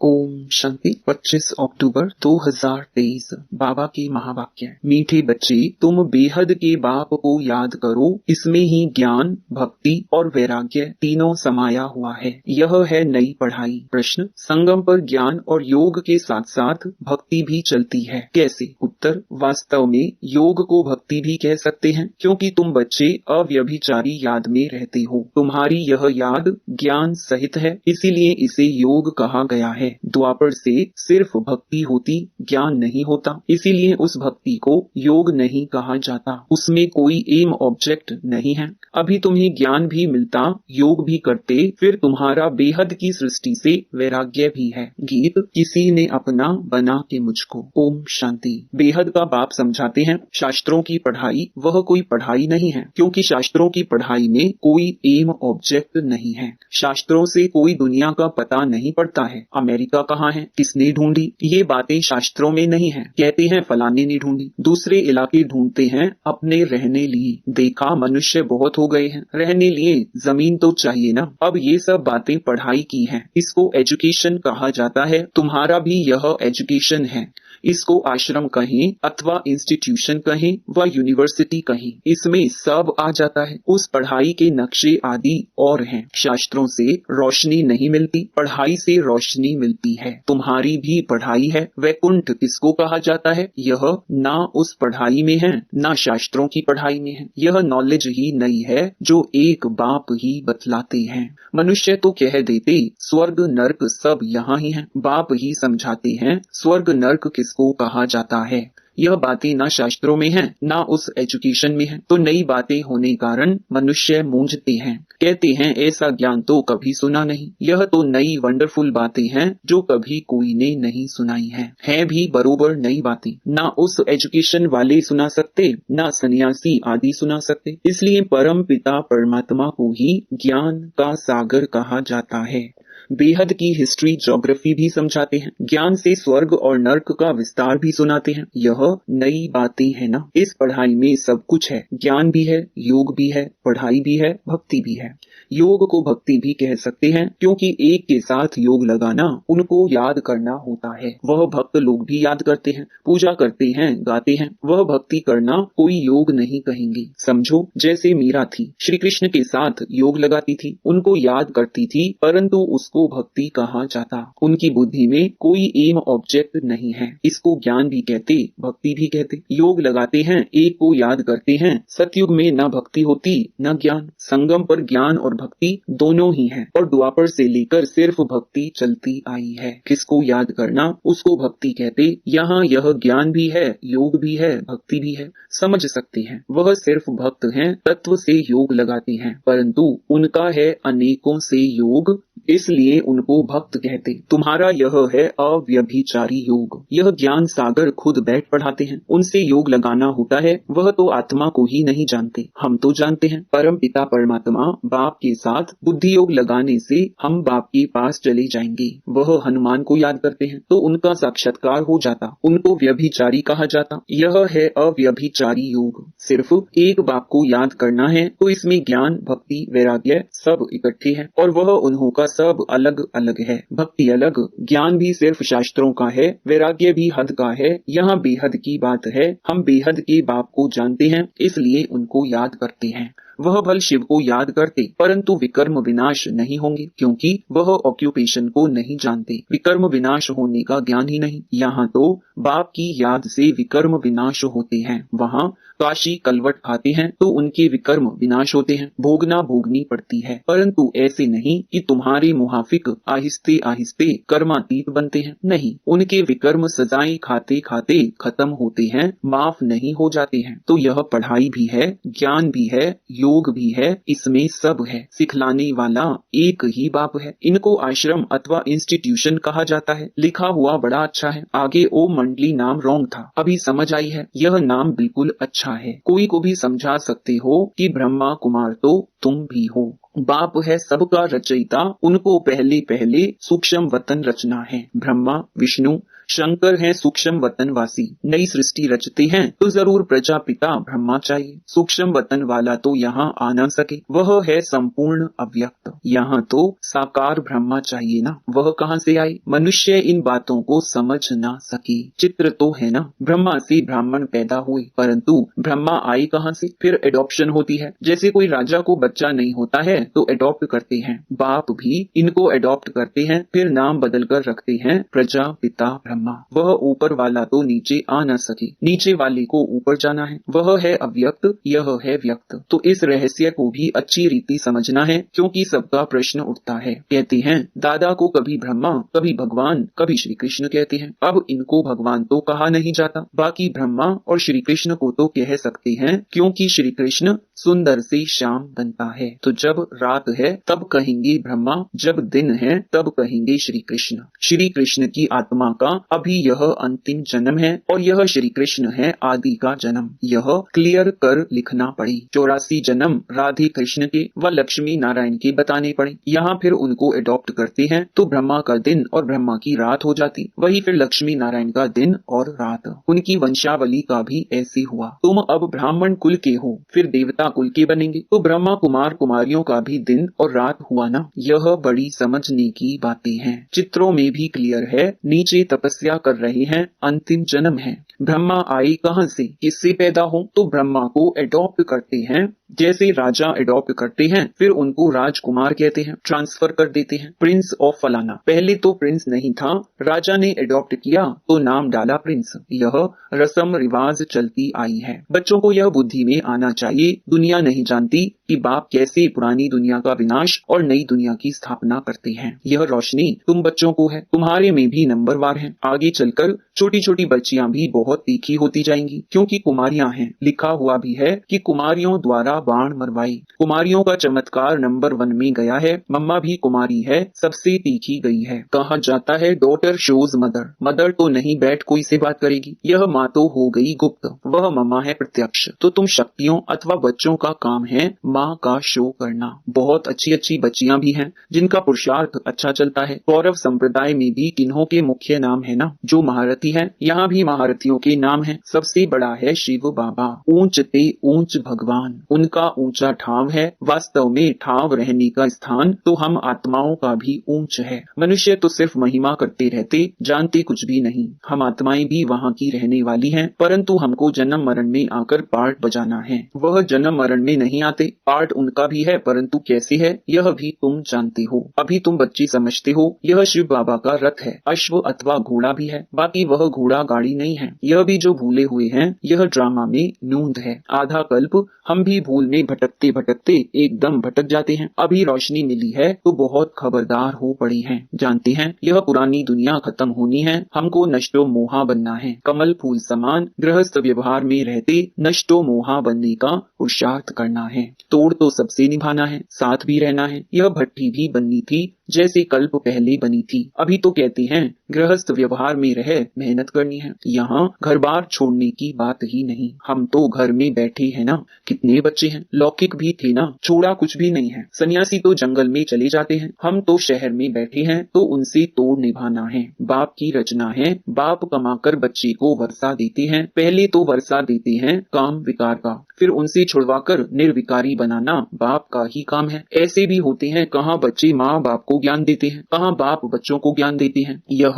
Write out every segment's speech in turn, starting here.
ओम शांति। 25 अक्टूबर 2023। बाबा की महावाक्य। मीठे बच्चे, तुम बेहद के बाप को याद करो, इसमें ही ज्ञान, भक्ति और वैराग्य तीनों समाया हुआ है। यह है नई पढ़ाई। प्रश्न, संगम पर ज्ञान और योग के साथ साथ भक्ति भी चलती है, कैसे? उत्तर, वास्तव में योग को भक्ति भी कह सकते हैं, क्योंकि तुम बच्चे अव्यभिचारी याद में रहते हो। तुम्हारी यह याद ज्ञान सहित है, इसीलिए इसे योग कहा गया है। द्वापर से सिर्फ भक्ति होती, ज्ञान नहीं होता, इसीलिए उस भक्ति को योग नहीं कहा जाता। उसमें कोई एम ऑब्जेक्ट नहीं है। अभी तुम्हें ज्ञान भी मिलता, योग भी करते, फिर तुम्हारा बेहद की सृष्टि से वैराग्य भी है। गीत, किसी ने अपना बना के मुझको। ओम शांति। बेहद का बाप समझाते हैं, शास्त्रों की पढ़ाई वह कोई पढ़ाई नहीं है, क्योंकि शास्त्रों की पढ़ाई में कोई एम ऑब्जेक्ट नहीं है। शास्त्रों से कोई दुनिया का पता नहीं पड़ता है। अमेरिका कहाँ है, किसने ढूंढी, ये बातें शास्त्रों में नहीं है। कहते हैं फलाने ने ढूंढी। दूसरे इलाके ढूंढते हैं अपने रहने लिए। देखा मनुष्य बहुत हो गए हैं, रहने लिए जमीन तो चाहिए ना। अब ये सब बातें पढ़ाई की हैं, इसको एजुकेशन कहा जाता है। तुम्हारा भी यह एजुकेशन है। इसको आश्रम कहें अथवा इंस्टीट्यूशन कहें व यूनिवर्सिटी कहें, इसमें सब आ जाता है। उस पढ़ाई के नक्शे आदि और हैं। शास्त्रों से रोशनी नहीं मिलती, पढ़ाई से रोशनी मिलती है। तुम्हारी भी पढ़ाई है। वैकुंठ किसको कहा जाता है? यह ना उस पढ़ाई में है, ना शास्त्रों की पढ़ाई में है। यह नॉलेज ही नई है, जो एक बाप ही बतलाते हैं। मनुष्य तो कह देते स्वर्ग नर्क सब यहाँ ही है। बाप ही समझाते हैं स्वर्ग नर्क किसको कहा जाता है। यह बातें ना शास्त्रों में हैं, ना उस एजुकेशन में है। तो नई बातें होने कारण मनुष्य मूंझते हैं, कहते हैं ऐसा ज्ञान तो कभी सुना नहीं। यह तो नई वंडरफुल बातें हैं, जो कभी कोई ने नहीं सुनाई है भी बरोबर नई बातें। ना उस एजुकेशन वाले सुना सकते, ना सन्यासी आदि सुना सकते। इसलिए परम पिता परमात्मा को ही ज्ञान का सागर कहा जाता है। बेहद की हिस्ट्री, ज्योग्राफी भी समझाते हैं। ज्ञान से स्वर्ग और नर्क का विस्तार भी सुनाते हैं। यह नई बातें हैं ना। इस पढ़ाई में सब कुछ है, ज्ञान भी है, योग भी है, पढ़ाई भी है, भक्ति भी है। योग को भक्ति भी कह सकते हैं, क्योंकि एक के साथ योग लगाना, उनको याद करना होता है। वह भक्त लोग भी याद करते हैं, पूजा करते हैं, गाते हैं। वह भक्ति करना कोई योग नहीं कहेंगे। समझो जैसे मीरा थी, श्री कृष्ण के साथ योग लगाती थी, उनको याद करती थी, परंतु उसको भक्ति कहा जाता। उनकी बुद्धि में कोई एम ऑब्जेक्ट नहीं है। इसको ज्ञान भी कहते, भक्ति भी कहते। योग लगाते हैं, एक को याद करते हैं। सतयुग में न भक्ति होती न ज्ञान। संगम पर ज्ञान और भक्ति दोनों ही है, और द्वापर से लेकर सिर्फ भक्ति चलती आई है। किसको याद करना, उसको भक्ति कहते। यहाँ यह ज्ञान भी है, योग भी है, भक्ति भी है। समझ सकते हैं, वह सिर्फ भक्त हैं, तत्व से योग लगाते हैं, परंतु उनका है अनेकों से योग, इसलिए उनको भक्त कहते। तुम्हारा यह है अव्यभिचारी योग। यह ज्ञान सागर खुद बैठ पढ़ाते हैं। उनसे योग लगाना होता है। वह तो आत्मा को ही नहीं जानते, हम तो जानते हैं। परम पिता परमात्मा बाप के साथ बुद्धि योग लगाने से हम बाप के पास चले जाएंगे। वह हनुमान को याद करते हैं तो उनका साक्षात्कार हो जाता, उनको व्यभिचारी कहा जाता। यह है अव्यभिचारी योग। सिर्फ एक बाप को याद करना है, तो इसमें ज्ञान, भक्ति, वैराग्य सब इकट्ठे हैं, और वह उन्हों का सब अलग अलग है। भक्ति अलग, ज्ञान भी सिर्फ शास्त्रों का है, वैराग्य भी हद का है। यहाँ बेहद की बात है। हम बेहद के बाप को जानते हैं, इसलिए उनको याद करते हैं। वह भल शिव को याद करते, परंतु विकर्म विनाश नहीं होंगे, क्योंकि वह ऑक्यूपेशन को नहीं जानते। विकर्म विनाश होने का ज्ञान ही नहीं। यहाँ तो बाप की याद से विकर्म विनाश होते हैं। वहाँ काशी कलवट खाते हैं तो उनके विकर्म विनाश होते हैं, भोगना भोगनी पड़ती है। परंतु ऐसे नहीं कि तुम्हारे मुहाफिक आहिस्ते आहिस्ते कर्मातीत बनते हैं। नहीं, उनके विकर्म सजाएं खाते खाते खत्म होते हैं, माफ नहीं हो जाते हैं। तो यह पढ़ाई भी है, ज्ञान भी है, योग भी है, इसमें सब है। सिखलाने वाला एक ही बाप है। इनको आश्रम अथवा इंस्टीट्यूशन कहा जाता है। लिखा हुआ बड़ा अच्छा है, आगे ओ मंडली नाम रॉन्ग था, अभी समझ आई है। यह नाम बिल्कुल अच्छा है। कोई को भी समझा सकते हो कि ब्रह्मा कुमार तो तुम भी हो। बाप है सबका रचयिता, उनको पहले पहले सूक्ष्म वतन रचना है। ब्रह्मा विष्णु शंकर हैं सूक्ष्म वतन वासी, नई सृष्टि रचते हैं तो जरूर प्रजापिता ब्रह्मा चाहिए। सूक्ष्म वतन वाला तो यहाँ आ न सके, वह है संपूर्ण अव्यक्त, यहाँ तो साकार ब्रह्मा चाहिए ना, वह कहाँ से आए? मनुष्य इन बातों को समझ ना सके। चित्र तो है ना, ब्रह्मा से ब्राह्मण पैदा हुए, परंतु ब्रह्मा आए कहाँ से? फिर एडॉप्शन होती है, जैसे कोई राजा को बच्चा नहीं होता है तो एडॉप्ट करते हैं, बाप भी इनको एडॉप्ट करते हैं, फिर नाम बदल कर रखते हैं प्रजापिता ब्रह्मा। वह ऊपर वाला तो नीचे आ न सके, नीचे वाले को ऊपर जाना है, वह है अव्यक्त, यह है व्यक्त। तो इस रहस्य को भी अच्छी रीति समझना है, क्योंकि सबका प्रश्न उठता है। कहते हैं दादा को कभी ब्रह्मा, कभी भगवान, कभी श्री कृष्ण कहते हैं। अब इनको भगवान तो कहा नहीं जाता, बाकी ब्रह्मा और श्री कृष्ण को तो कह सकते हैं, क्योंकि श्री कृष्ण सुंदर से श्याम बनता है। तो जब रात है तब कहेंगे ब्रह्मा, जब दिन है तब कहेंगे श्री कृष्ण। श्री कृष्ण की आत्मा का अभी यह अंतिम जन्म है और यह श्री कृष्ण है आदि का जन्म। यह क्लियर कर लिखना पड़े। 84 जन्म राधे कृष्ण के व लक्ष्मी नारायण के बताने पड़े। यहाँ फिर उनको एडॉप्ट करते हैं तो ब्रह्मा का दिन और ब्रह्मा की रात हो जाती, वही फिर लक्ष्मी नारायण का दिन और रात। उनकी वंशावली का भी ऐसे हुआ। तुम अब ब्राह्मण कुल के हो, फिर देवता कुल के बनेंगे, तो ब्रह्मा कुमार कुमारियों का भी दिन और रात हुआ ना। यह बड़ी समझने की बातें हैं। चित्रों में भी क्लियर है, नीचे तपस्या कर रहे हैं, अंतिम जन्म है। ब्रह्मा आए कहाँ से, किससे पैदा हो? तो ब्रह्मा को एडॉप्ट करते हैं, जैसे राजा एडॉप्ट करते हैं, फिर उनको राजकुमार कहते हैं, ट्रांसफर कर देते हैं, प्रिंस ऑफ फलाना। पहले तो प्रिंस नहीं था, राजा ने एडॉप्ट किया तो नाम डाला प्रिंस। यह रस्म रिवाज चलती आई है। बच्चों को यह बुद्धि में आना चाहिए, दुनिया नहीं जानती कि बाप कैसे पुरानी दुनिया का विनाश और नई दुनिया की स्थापना करते हैं। यह रोशनी तुम बच्चों को है, तुम्हारे में भी नंबरवार है। आगे चलकर छोटी छोटी बच्चियां भी बहुत तीखी होती जाएंगी, क्योंकि कुमारियां हैं। लिखा हुआ भी है कि कुमारियों द्वारा बाण मरवाई। कुमारियों का चमत्कार नंबर 1 में गया है। मम्मा भी कुमारी है, सबसे तीखी गई है। कहा जाता है डॉटर शोज मदर, मदर तो नहीं बैठ कोई से बात करेगी, यह माँ तो हो गई गुप्त, वह मम्मा है प्रत्यक्ष। तो तुम शक्तियों अथवा बच्चों का काम है माँ का शो करना। बहुत अच्छी अच्छी बच्चियां भी हैं जिनका पुरुषार्थ अच्छा चलता है। कौरव संप्रदाय में भी किन्हों के मुख्य नाम है ना, जो महारथी है, यहाँ भी महारथियों के नाम है। सबसे बड़ा है शिव बाबा, ऊंच ते ऊंच भगवान, उनका ऊंचा ठाव है। वास्तव में ठाव रहने का स्थान तो हम आत्माओं का भी ऊंच है। मनुष्य तो सिर्फ महिमा करते रहते, जानते कुछ भी नहीं। हम आत्माएं भी वहाँ की रहने वाली हैं, परंतु हमको जन्म मरण में आकर पार्ट बजाना है। वह जन्म मरण में नहीं आते, पार्ट उनका भी है, परंतु कैसे है यह भी तुम जानते हो। अभी तुम बच्चे समझते हो यह शिव बाबा का रथ है, अश्व अथवा घोड़ा भी है, बाकी वह घोड़ा गाड़ी नहीं है। यह भी जो भूले हुए हैं, यह ड्रामा में नूंद है। आधा कल्प हम भी भूल में भटकते भटकते एकदम भटक जाते हैं। अभी रोशनी मिली है तो बहुत खबरदार हो पड़ी हैं। जानते हैं यह पुरानी दुनिया खत्म होनी है, हमको नष्टो मोहा बनना है। कमल फूल समान गृहस्थ व्यवहार में रहते नष्टो मोहा बनने का पुरुषार्थ करना है। तोड़ तो सबसे निभाना है, साथ भी रहना है। यह भट्टी भी बननी थी जैसे कल्प पहले बनी थी। अभी तो कहते हैं गृहस्थ व्यवहार में रह मेहनत करनी है, यहाँ घर बार छोड़ने की बात ही नहीं। हम तो घर में बैठे हैं ना, कितने बच्चे हैं, लौकिक भी थे ना, छोड़ा कुछ भी नहीं है। सन्यासी तो जंगल में चले जाते हैं, हम तो शहर में बैठे हैं, तो उनसे तोड़ निभाना है। बाप की रचना है, बाप कमाकर बच्चे को वर्षा देते हैं। पहले तो वर्षा देते हैं काम विकार का, फिर उनसे छुड़वाकर निर्विकारी बनाना बाप का ही काम है। ऐसे भी होते हैं, कहाँ बच्चे माँ बाप को ज्ञान देते हैं, कहाँ बाप बच्चों को ज्ञान देते हैं। यह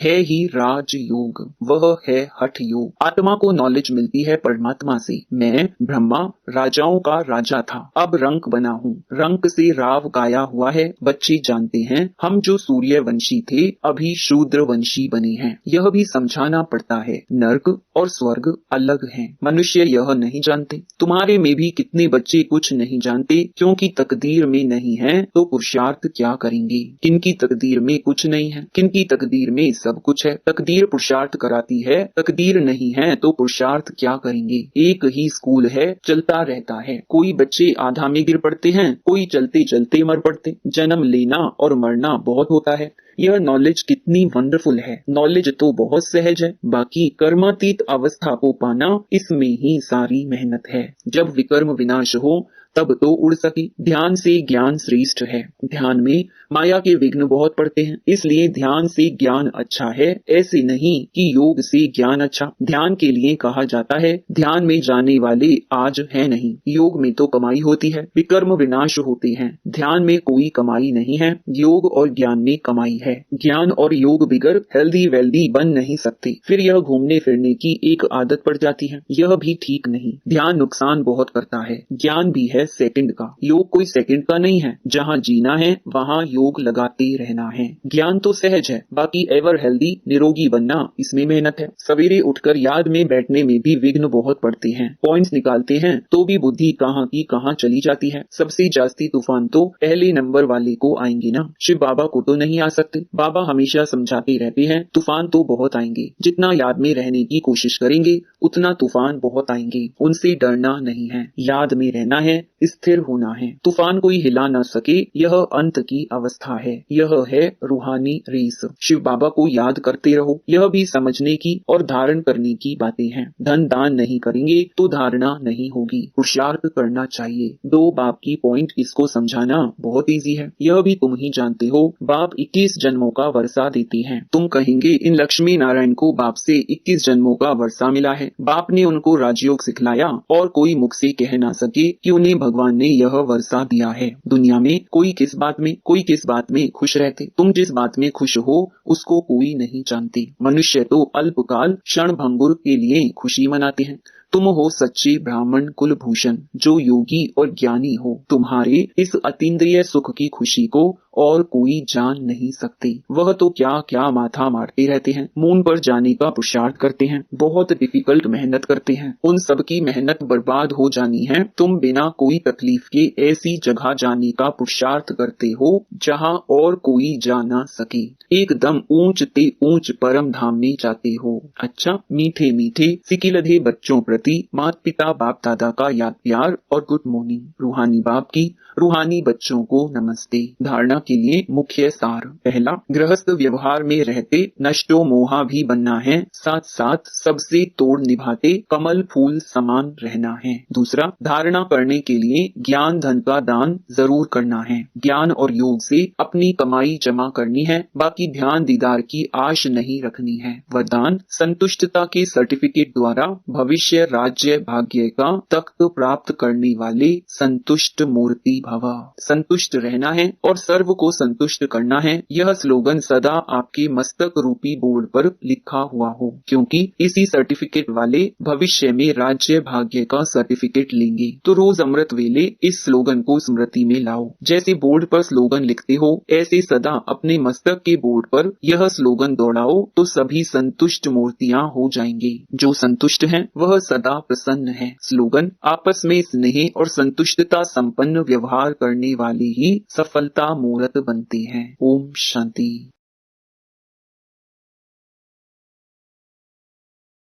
है ही राजयोग, वह है हठ योग। आत्मा को नॉलेज मिलती है परमात्मा से। मैं ब्रह्मा राजाओं का राजा था, अब रंक बना हूँ, रंक से राव गाया हुआ है। बच्चे जानते हैं हम जो सूर्य वंशी थे अभी शूद्र वंशी बने हैं। यह भी समझाना पड़ता है, नर्क और स्वर्ग अलग हैं। मनुष्य यह नहीं जानते। तुम्हारे में भी कितने बच्चे कुछ नहीं जानते, क्योंकि तकदीर में नहीं है तो पुरुषार्थ क्या करेंगे। किनकी तकदीर में कुछ नहीं है, किनकी तकदीर में सब कुछ है। तकदीर पुरुषार्थ कराती है, तकदीर नहीं है तो पुरुषार्थ क्या करेंगे। एक ही स्कूल है, चलता रहता है। कोई बच्चे आधा में गिर पड़ते हैं, कोई चलते चलते मर पड़ते। जन्म लेना और मरना बहुत होता है। यह नॉलेज कितनी वंडरफुल है। नॉलेज तो बहुत सहज है, बाकी कर्मातीत अवस्था को पाना इसमें ही सारी मेहनत है। जब विकर्म विनाश हो तब तो उड़ सके। ध्यान से ज्ञान श्रेष्ठ है। ध्यान में माया के विघ्न बहुत पड़ते हैं, इसलिए ध्यान से ज्ञान अच्छा है, ऐसे नहीं कि योग से ज्ञान अच्छा। ध्यान के लिए कहा जाता है, ध्यान में जाने वाले आज है नहीं। योग में तो कमाई होती है, विकर्म विनाश होते हैं। ध्यान में कोई कमाई नहीं है, योग और ज्ञान में कमाई है। ज्ञान और योग बिगर हेल्दी वेल्दी बन नहीं सकते, फिर यह घूमने फिरने की एक आदत पड़ जाती है, यह भी ठीक नहीं। ध्यान नुकसान बहुत करता है। ज्ञान भी है सेकंड का, योग कोई सेकंड का नहीं है। जहाँ जीना है वहाँ योग लगाते रहना है। ज्ञान तो सहज है, बाकी एवर हेल्दी निरोगी बनना इसमें मेहनत है। सवेरे उठकर याद में बैठने में भी विघ्न बहुत पड़ते हैं। पॉइंट्स निकालते हैं तो भी बुद्धि कहाँ की कहाँ चली जाती है। सबसे जास्ती तूफान तो पहले नंबर वाले को आएंगे ना, शिव बाबा को तो नहीं आ सकते। बाबा हमेशा समझाते रहते हैं, तूफान तो बहुत आएंगे, जितना याद में रहने की कोशिश करेंगे उतना तूफान बहुत आएंगे, उनसे डरना नहीं है, याद में रहना है, स्थिर होना है। तूफान कोई हिला न सके, यह अंत की अवस्था है, यह है रूहानी रेस। शिव बाबा को याद करते रहो, यह भी समझने की और धारण करने की बातें हैं। धन दान नहीं करेंगे तो धारणा नहीं होगी, पुरुषार्थ करना चाहिए। 2 बाप की पॉइंट इसको समझाना बहुत इजी है, यह भी तुम ही जानते हो। बाप 21 जन्मों का वर्षा देते हैं। तुम कहेंगे इन लक्ष्मी नारायण को बाप से 21 जन्मों का वर्षा मिला है। बाप ने उनको राजयोग सिखलाया और कोई मुख से कह ना सके कि उन्हें भगवान ने यह वर्षा दिया है। दुनिया में कोई किस बात में खुश रहते, तुम जिस बात में खुश हो उसको कोई नहीं जानते। मनुष्य तो अल्पकाल क्षण भंगुर के लिए खुशी मनाते हैं। तुम हो सच्चे ब्राह्मण कुलभूषण, जो योगी और ज्ञानी हो। तुम्हारे इस अतीन्द्रिय सुख की खुशी को और कोई जान नहीं सकते। वह तो क्या क्या माथा मारते रहते हैं, मून पर जाने का पुरुषार्थ करते हैं, बहुत डिफिकल्ट मेहनत करते हैं, उन सब की मेहनत बर्बाद हो जानी है। तुम बिना कोई तकलीफ के ऐसी जगह जाने का पुरुषार्थ करते हो जहाँ और कोई जा ना सके। एकदम ऊंच ते ऊंच परम धाम में जाते हो। अच्छा, मीठे मीठे सिकिलधे बच्चों प्रति माता पिता बाप दादा का याद प्यार और गुड मॉर्निंग। रूहानी बाप की रूहानी बच्चों को नमस्ते। धारणा के लिए मुख्य सार। पहला, गृहस्थ व्यवहार में रहते नष्टो मोहा भी बनना है, साथ साथ सबसे तोड़ निभाते कमल फूल समान रहना है। दूसरा, धारणा करने के लिए ज्ञान धन का दान जरूर करना है। ज्ञान और योग से अपनी कमाई जमा करनी है, बाकी ध्यान दीदार की आश नहीं रखनी है। वरदान, संतुष्टता के सर्टिफिकेट द्वारा भविष्य राज्य भाग्य का तख्त प्राप्त करने वाले संतुष्ट मूर्ति भव। संतुष्ट रहना है और सर्व को संतुष्ट करना है, यह स्लोगन सदा आपके मस्तक रूपी बोर्ड पर लिखा हुआ हो, क्योंकि इसी सर्टिफिकेट वाले भविष्य में राज्य भाग्य का सर्टिफिकेट लेंगे। तो रोज अमृत वेले इस स्लोगन को स्मृति में लाओ। जैसे बोर्ड पर स्लोगन लिखते हो, ऐसे सदा अपने मस्तक के बोर्ड पर यह स्लोगन दौड़ाओ, तो सभी संतुष्ट मूर्तियां हो जाएंगे। जो संतुष्ट हैं वह सदा प्रसन्न है। स्लोगन, आपस में स्नेह और संतुष्टता संपन्न व्यवहार करने वाले ही सफलता मूर्त बनते हैं। ओम शांति।